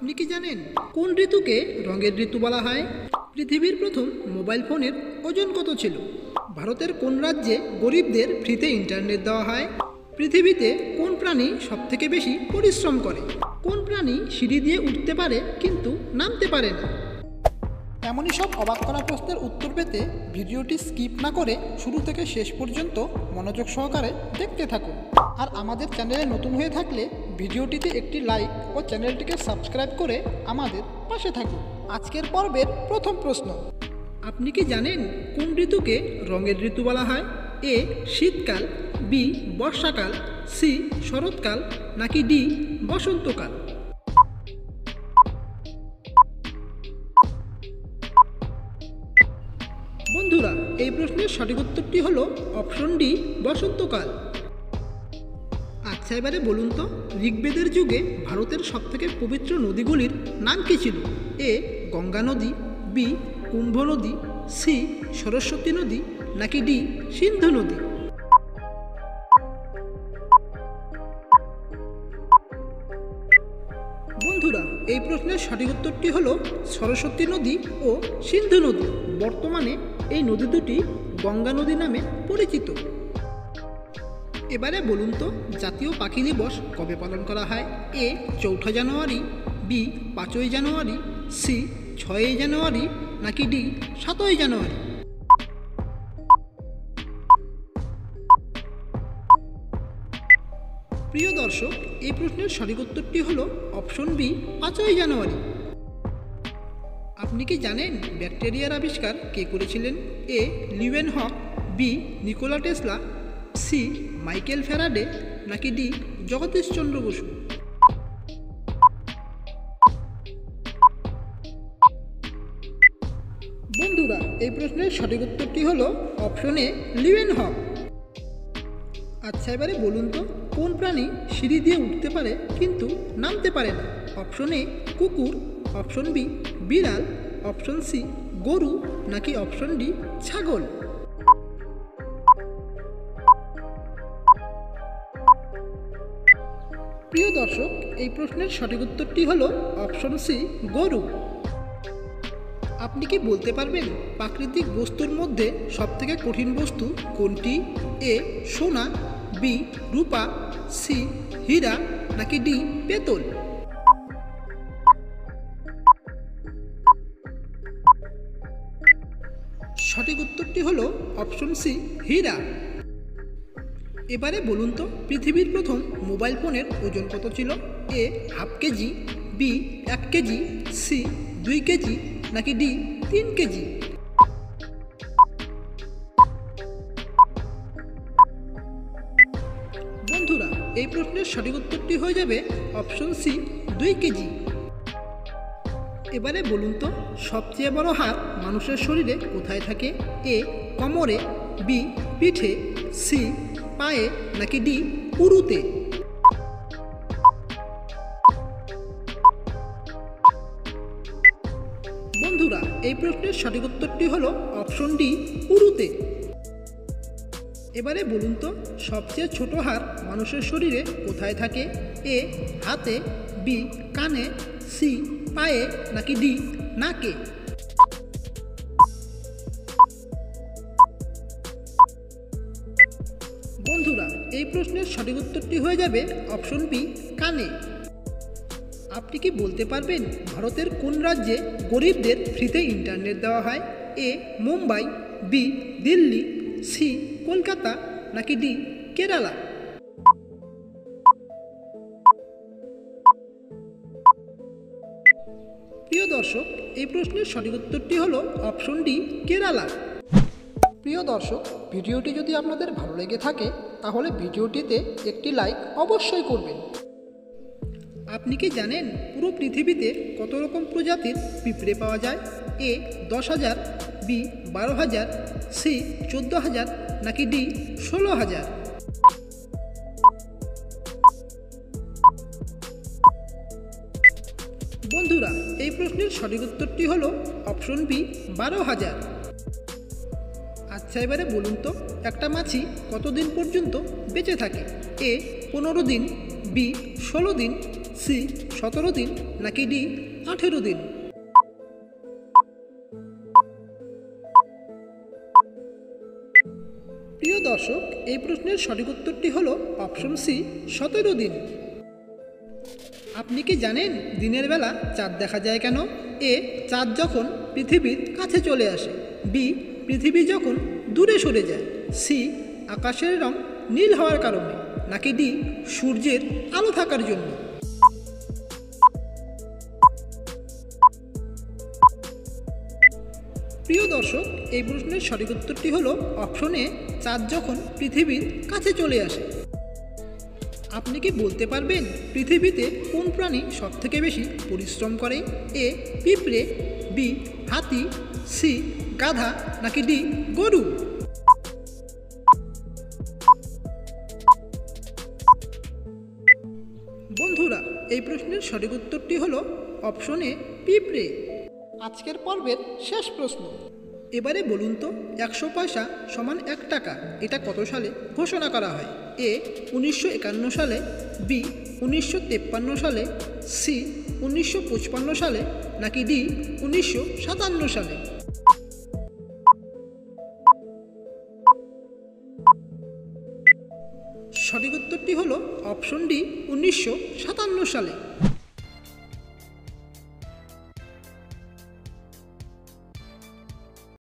আপনি কি জানেন কোন ঋতুকে রঙের ঋতু বলা হয়? পৃথিবীর প্রথম মোবাইল ফোনের ওজন কত ছিল? ভারতের কোন রাজ্যে গরিবদের ফ্রিতে ইন্টারনেট দেওয়া হয়? পৃথিবীতে কোন প্রাণী সবথেকে বেশি পরিশ্রম করে? কোন প্রাণী সিঁড়ি দিয়ে উঠতে পারে কিন্তু নামতে পারে না? এমনই সব অবাক করা প্রশ্নের উত্তর পেতে ভিডিওটি স্কিপ না করে শুরু থেকে শেষ পর্যন্ত মনোযোগ সহকারে দেখতে থাকুন। আর আমাদের চ্যানেলে নতুন হয়ে থাকলে ভিডিওটিতে একটি লাইক ও চ্যানেলটিকে সাবস্ক্রাইব করে আমাদের পাশে থাকুন। আজকের পর্বের প্রথম প্রশ্ন, আপনি কি জানেন কোন ঋতুকে রঙের ঋতু বলা হয়? এ শীতকাল, বি বর্ষাকাল, সি শরৎকাল, নাকি ডি বসন্তকাল? বন্ধুরা, এই প্রশ্নের সঠিক উত্তরটি হলো অপশন ডি বসন্তকাল। আচ্ছা, এবারে বলুন তো, ঋগ্বেদের যুগে ভারতের সবথেকে পবিত্র নদীগুলির নাম কী ছিল? এ গঙ্গা নদী, বি কুম্ভ নদী, সি সরস্বতী নদী, নাকি ডি সিন্ধু নদী? বন্ধুরা, এই প্রশ্নের সঠিক উত্তরটি হলো সরস্বতী নদী ও সিন্ধু নদী। বর্তমানে এই নদী দুটি গঙ্গা নদী নামে পরিচিত। এবারে বলুন তো, জাতীয় পাখি দিবস কবে পালন করা হয়? এ ৪ঠা জানুয়ারি, বি ৫ই জানুয়ারি, সি ৬ই জানুয়ারি, নাকি ডি ৭ই জানুয়ারি? প্রিয় দর্শক, এই প্রশ্নের সঠিক উত্তরটি হলো অপশন বি ৫ই জানুয়ারি। আপনি কি জানেন ব্যাকটেরিয়ার আবিষ্কার কে করেছিলেন? A Leeuwenhoek, B Nikola Tesla, C Michael Faraday, নাকি ডি জগদীশচন্দ্র বসু? বন্ধুরা, এই প্রশ্নের সঠিক উত্তরটি হলো অপশন এ লিউয়েনহক। আচ্ছা, এবারে বলুন তো, কোন প্রাণী সিঁড়ি দিয়ে উঠতে পারে কিন্তু নামতে পারে না? অপশন এ কুকুর, অপশন বি বিড়াল, অপশন সি গরু, নাকি অপশন ডি ছাগল? প্রিয় দর্শক, এই প্রশ্নের সঠিক উত্তরটি হলো অপশন সি গরু। আপনি কি বলতে পারবেন প্রাকৃতিক বস্তুর মধ্যে সবথেকে কঠিন বস্তু কোনটি? এ সোনা, বি রূপা, সি হীরা, নাকি ডি পেতল? সঠিক উত্তরটি হলো অপশন সি হীরা। এবারে বলুন তো, পৃথিবীর প্রথম মোবাইল ফোনের ওজন কত ছিল? A half KG, B 1 KG, C 2 KG, নাকি ডি 3 কেজি? বন্ধুরা, এই প্রশ্নের সঠিক উত্তরটি হয়ে যাবে অপশন সি 2 কেজি। এবারে বলুন তো, সবচেয়ে বড় হাড় মানুষের শরীরে কোথায় থাকে? এ কোমরে, বি পিঠে, সি পায়ে, নাকি ডি উরুতে? বন্ধুরা, এই প্রশ্নের সঠিক উত্তরটি হলো অপশন ডি উরুতে। এবারে বলুন তো, সবচেয়ে ছোট হাড় মানুষের শরীরে কোথায় থাকে? এ হাতে, বি কানে, সি পায়ে, নাকি ডি নাকে? বন্ধুরা, এই প্রশ্নের সঠিক উত্তরটি হয়ে যাবে অপশন বি কানে। আপনি কি বলতে পারবেন ভারতের কোন রাজ্যে গরিবদের ফ্রিতে ইন্টারনেট দেওয়া হয়? এ মুম্বাই, বি দিল্লি, সি কলকাতা, নাকি ডি কেরালা? প্রিয় দর্শক, এই প্রশ্নের সঠিক উত্তরটি হলো অপশন ডি কেরালা। প্রিয় দর্শক, ভিডিওটি যদি আপনাদের ভালো লেগে থাকে তাহলে ভিডিওটিতে একটি লাইক অবশ্যই করবেন। আপনি কি জানেন পুরো পৃথিবীতে কত রকম প্রজাতির পিঁপড়ে পাওয়া যায়? এ 10,000, বি 12,000, সি 14,000, নাকি ডি 16,000? বন্ধুরা, এই প্রশ্নের সঠিক উত্তরটি হলো অপশন বি 12,000। আচ্ছা, এবারে বলুন তো, একটা মাছি কতদিন পর্যন্ত বেঁচে থাকে? এ 15 দিন, বি 16 দিন, সি 17 দিন নাকি ডি 18 দিন? প্রিয় দর্শক, এই প্রশ্নের সঠিক উত্তরটি হল অপশন সি 17 দিন। আপনি কি জানেন দিনের বেলা চাঁদ দেখা যায় কেন? এ চাঁদ যখন পৃথিবীর কাছে চলে আসে, বি পৃথিবী যখন দূরে সরে যায়, সি আকাশের রং নীল হওয়ার কারণে, নাকি ডি সূর্যের আলো থাকার জন্য? প্রিয় দর্শক, এই প্রশ্নের সঠিক উত্তরটি হল অপশন এ চাঁদ যখন পৃথিবীর কাছে চলে আসে। আপনি কি বলতে পারবেন পৃথিবীতে কোন প্রাণী সবথেকে বেশি পরিশ্রম করে? এ পিঁপড়ে, বি হাতি, সি গাধা, নাকি ডি গরু? বন্ধুরা, এই প্রশ্নের সঠিক উত্তরটি হল অপশন এ পিঁপড়ে। আজকের পর্বের শেষ প্রশ্ন। এবারে বলুন তো 100 পয়সা সমান 1 টাকা এটা কত সালে ঘোষণা করা হয়? এ 1951 সালে, বি 1953 সালে, সি 1955 সালে, নাকি ডি 1957 সালে? সঠিক উত্তরটি হলো অপশন ডি 1957 সালে।